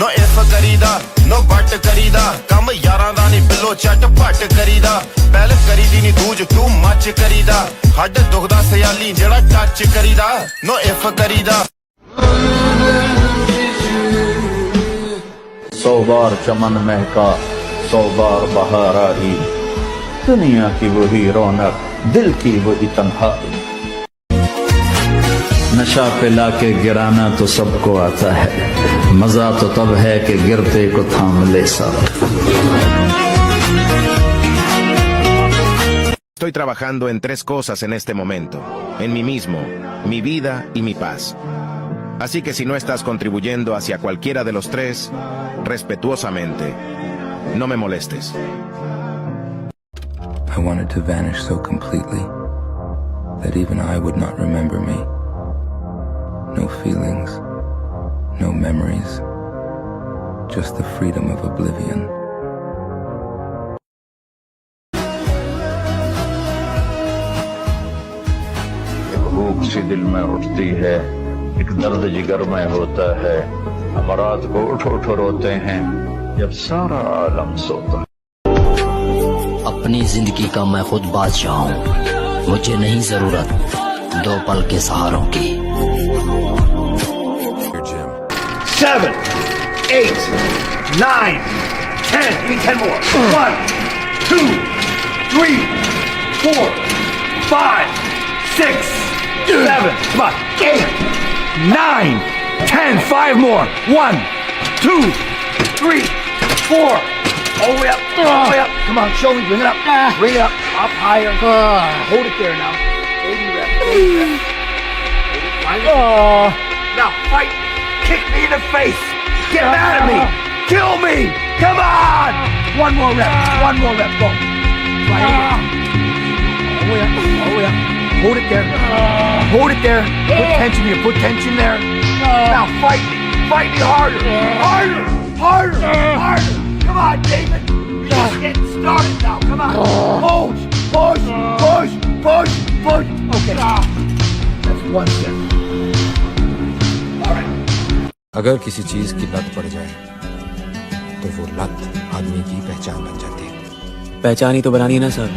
Know if करीदा no but करीदा कम यारां दा नी below चट पट करीदा पहले करीदी नी दूज तू मच करीदा हड दुखदा सयाली जेड़ा टच करीदा नो इफ करीदा 100 बार चमन महका 100 बार बहार आई दुनिया की वही रौनक दिल की वही तन्हाई नशा पिला के गिराना तो सबको आता है मजा तो तब है कि गिरते को थाम ले सब Estoy trabajando en 3 cosas en este momento, en mí mismo, mi vida y mi paz. Así que si no estás contribuyendo hacia cualquiera de los 3, respetuosamente, no me molestes. I wanted to vanish so completely that even I would not remember me. No feelings, no memories, just the freedom of oblivion. भूख सी दिल में उठती है एक दर्द जिगर में होता है हम रात को उठ उठ रोते हैं जब सारा आलम सोता है अपनी जिंदगी का मैं खुद बादशाह हूँ मुझे नहीं जरूरत 2 पल के सहारों की 7, 8, 9, 10. Give me 10 more. 1, 2, 3, 4, 5, 6, 7. Come on. 8, 9, 10. 5 more. 1, 2, 3, 4. All the way up. All the way up. Come on. Show me. Bring it up. Bring it up. Up higher. Hold it there now. Baby rep. Baby rep. Now fight. Kick me in the face! Get mad at me! Kill me! Come on! One more rep. One more rep. Go. Right all the way up. All the way up. Hold it there. Hold it there. Put tension here. Put tension there. Now fight me. Fight me harder. Harder. Harder. Harder. Come on, David. You're just getting started now. Come on. Push. Push. Push. Push. Push. Okay. That's 1 set. All right. अगर किसी चीज की लत पड़ जाए तो वो लत आदमी की पहचान बन जाती है। पहचान ही तो बनानी है ना सर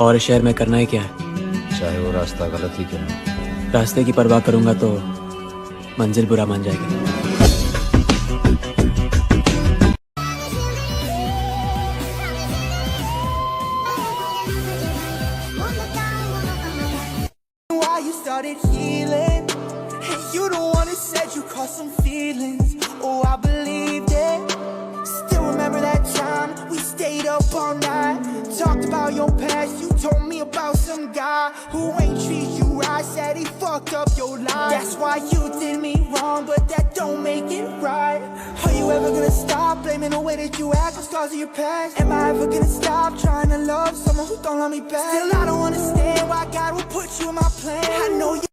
और शहर में करना ही क्या है चाहे वो रास्ता गलत ही क्यों ना। रास्ते की परवाह करूंगा तो मंजिल बुरा मान जाएगी। You the one that said you caught some feelings. Oh, I believed it. Still remember that time we stayed up all night. Talked about your past. You told me about some guy who ain't treat you right. Said he fucked up your life. That's why you did me wrong, but that don't make it right. Are you ever gonna stop blaming the way that you act on scars of your past? Am I ever gonna stop trying to love someone who don't love me back? Still, I don't understand why God would put you in my plan. I know you